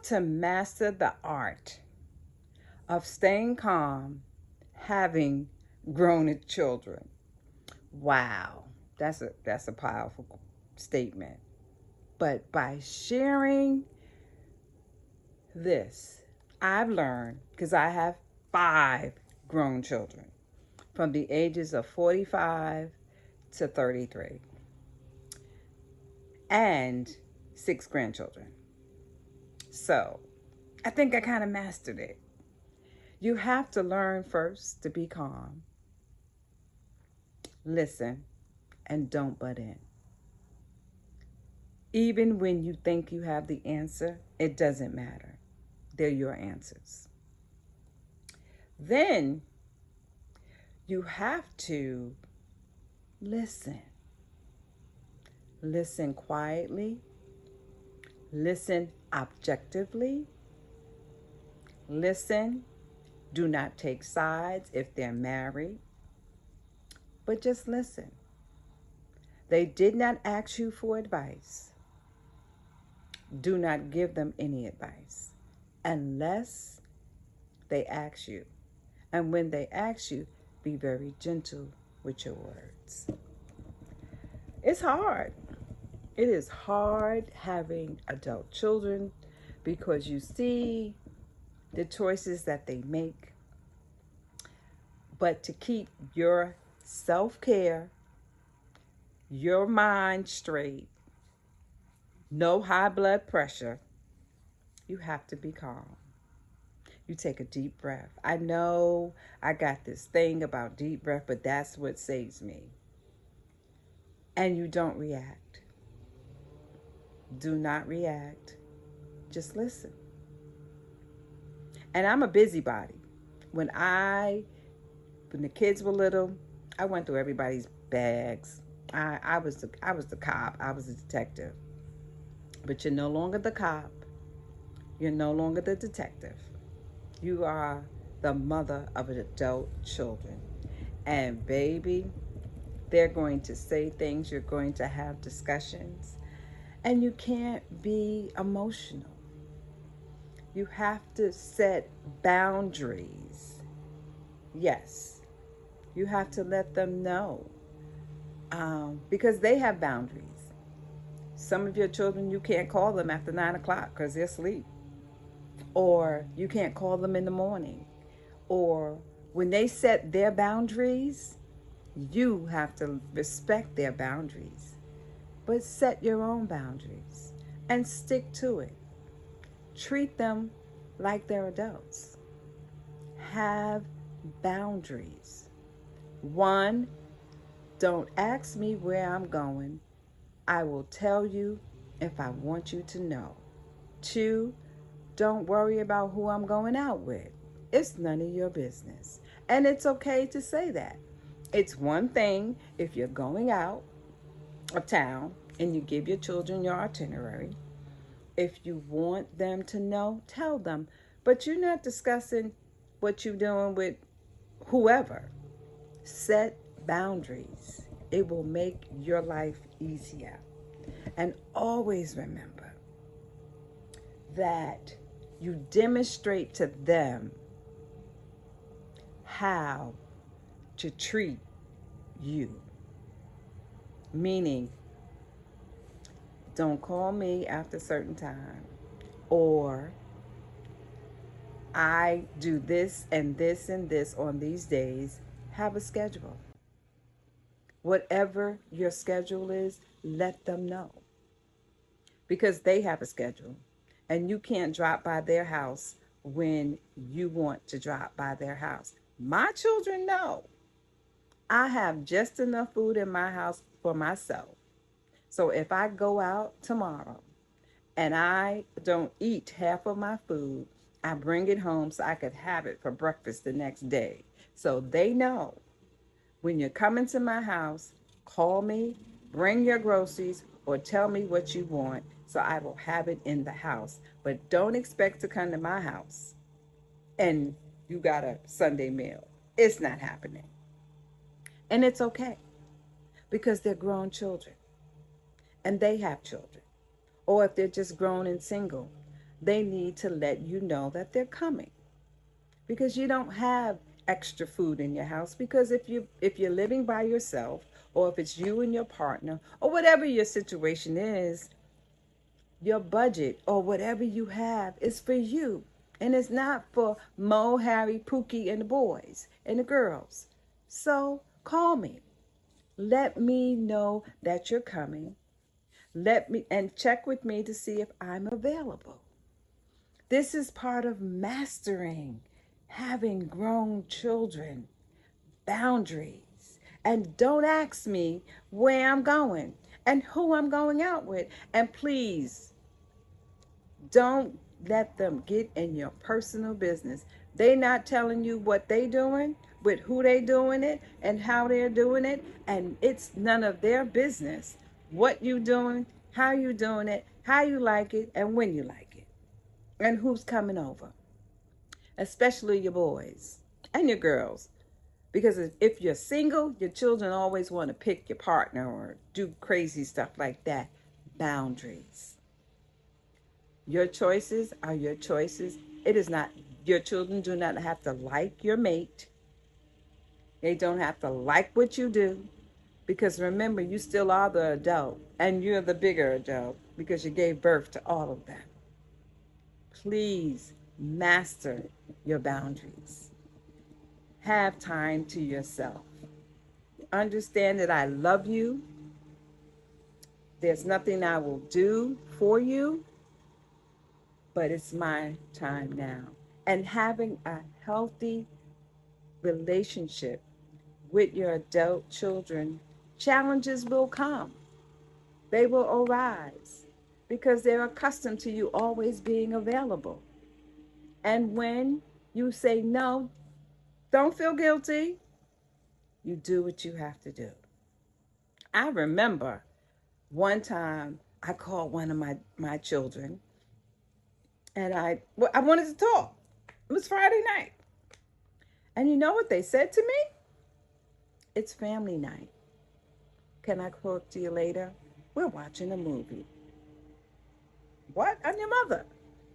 to master the art of staying calm, having grown children. Wow, that's a powerful statement. But by sharing this, I've learned, because I have 5 grown children from the ages of 45 to 33 and 6 grandchildren. So I think I kind of mastered it. You have to learn first to be calm, listen, and don't butt in. Even when you think you have the answer, it doesn't matter. They're your answers. Then you have to listen. Listen quietly. Listen objectively. Listen. Do not take sides if they're married, but just listen. They did not ask you for advice. Do not give them any advice unless they ask you. And when they ask you, be very gentle with your words. It's hard. It is hard having adult children because you see the choices that they make. But to keep your self-care, your mind straight, no high blood pressure, you have to be calm. You take a deep breath. I know I got this thing about deep breath, but that's what saves me. And you don't react. Do not react. Just listen. And I'm a busybody. When the kids were little, I went through everybody's bags. I was the cop. I was the detective. But you're no longer the cop. You're no longer the detective. You are the mother of adult children. And baby, they're going to say things. You're going to have discussions. And you can't be emotional. You have to set boundaries. Yes, you have to let them know because they have boundaries. Some of your children, you can't call them after 9 o'clock because they're asleep. Or you can't call them in the morning. Or when they set their boundaries, you have to respect their boundaries. But set your own boundaries and stick to it. Treat them like they're adults. Have boundaries. 1, don't ask me where I'm going. I will tell you if I want you to know. 2, don't worry about who I'm going out with. It's none of your business. And it's okay to say that. It's one thing if you're going out of town and you give your children your itinerary. If you want them to know, tell them. But you're not discussing what you're doing with whoever. Set boundaries. It will make your life easier. And always remember that you demonstrate to them how to treat you. Meaning, don't call me after a certain time. Or I do this and this and this on these days. Have a schedule. Whatever your schedule is, let them know. Because they have a schedule. And you can't drop by their house when you want to drop by their house. My children know I have just enough food in my house for myself. So if I go out tomorrow and I don't eat half of my food, I bring it home so I could have it for breakfast the next day. So they know when you're coming to my house, call me, bring your groceries, or tell me what you want so I will have it in the house. But don't expect to come to my house and you got a Sunday meal. It's not happening. And it's okay because they're grown children and they have children. Or if they're just grown and single, They need to let you know that they're coming, because you don't have extra food in your house. Because if you're living by yourself, or if it's you and your partner, or whatever your situation is, your budget or whatever you have is for you, and it's not for Mo, Harry, Pookie, and the boys and the girls. So call me, let me know that you're coming, let me and check with me to see if I'm available. This is part of mastering having grown children. Boundaries. And don't ask me where I'm going and who I'm going out with. And please don't let them get in your personal business. They not telling you what they doing, with who they doing it, and how they're doing it, and it's none of their business what you doing, how you doing it, how you like it, and when you like it, and who's coming over. Especially your boys and your girls. Because if you're single, your children always want to pick your partner or do crazy stuff like that. Boundaries. Your choices are your choices. It is not, your children do not have to like your mate. They don't have to like what you do. Because remember, you still are the adult, and you're the bigger adult because you gave birth to all of them. Please master your boundaries. Have time to yourself. Understand that I love you. There's nothing I will do for you, but it's my time now. And having a healthy relationship with your adult children, challenges will come. They will arise because they're accustomed to you always being available. And when you say no, don't feel guilty. You do what you have to do. I remember one time I called one of my children, and I wanted to talk. It was Friday night. And you know what they said to me? It's family night. Can I talk to you later? We're watching a movie. What? I'm your mother.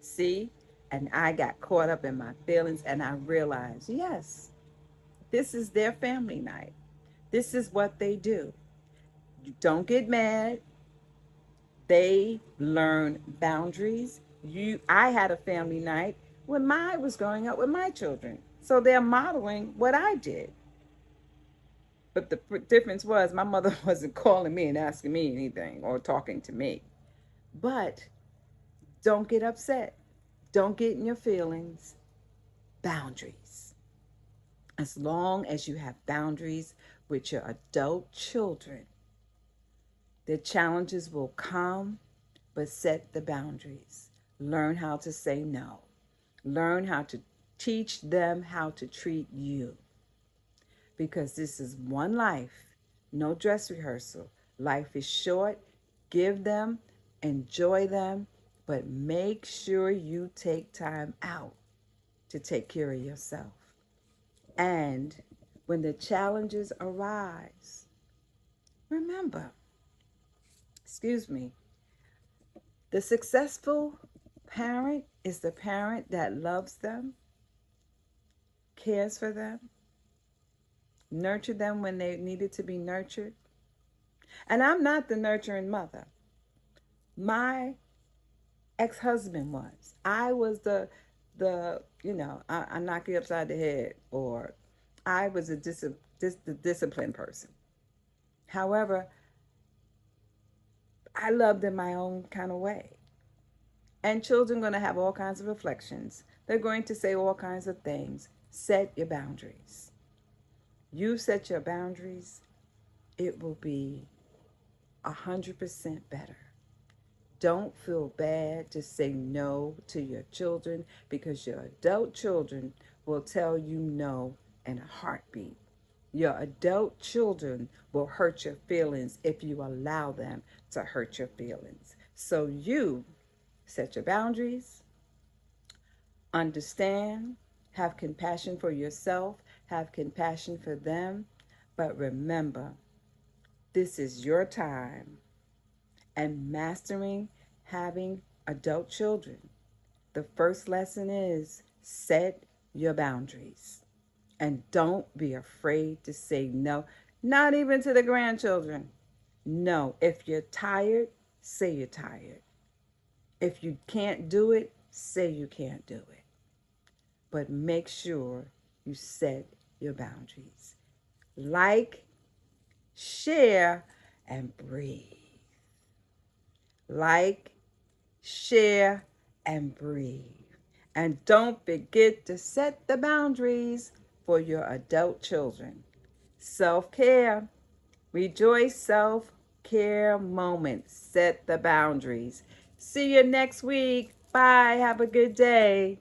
See? And I got caught up in my feelings, and I realized, yes, this is their family night. This is what they do. You don't get mad. They learn boundaries. I had a family night when I was growing up with my children. So they're modeling what I did. But the difference was my mother wasn't calling me and asking me anything or talking to me. But don't get upset. Don't get in your feelings. Boundaries. As long as you have boundaries with your adult children, the challenges will come, but set the boundaries. Learn how to say no. Learn how to teach them how to treat you. Because this is one life, no dress rehearsal. Life is short. Give them, enjoy them, but make sure you take time out to take care of yourself. And when the challenges arise, remember, excuse me, the successful parent is the parent that loves them, cares for them, nurtured them when they needed to be nurtured. And I'm not the nurturing mother. My ex-husband was. I was I knock you upside the head, or I was the disciplined person. However, I loved in my own kind of way. And children are going to have all kinds of reflections. They're going to say all kinds of things. Set your boundaries. You set your boundaries, it will be 100% better. Don't feel bad to say no to your children, because your adult children will tell you no in a heartbeat. Your adult children will hurt your feelings if you allow them to hurt your feelings. So you set your boundaries, understand, have compassion for yourself, have compassion for them, but remember, this is your time, and mastering having adult children The first lesson is set your boundaries. And don't be afraid to say no, not even to the grandchildren. No, if you're tired, say you're tired. If you can't do it, say you can't do it. But make sure you set your boundaries. Like, share, and breathe. Like, share, and breathe. And don't forget to set the boundaries for your adult children. Self-care. Rejoice self-care moments. Set the boundaries. See you next week. Bye. Have a good day.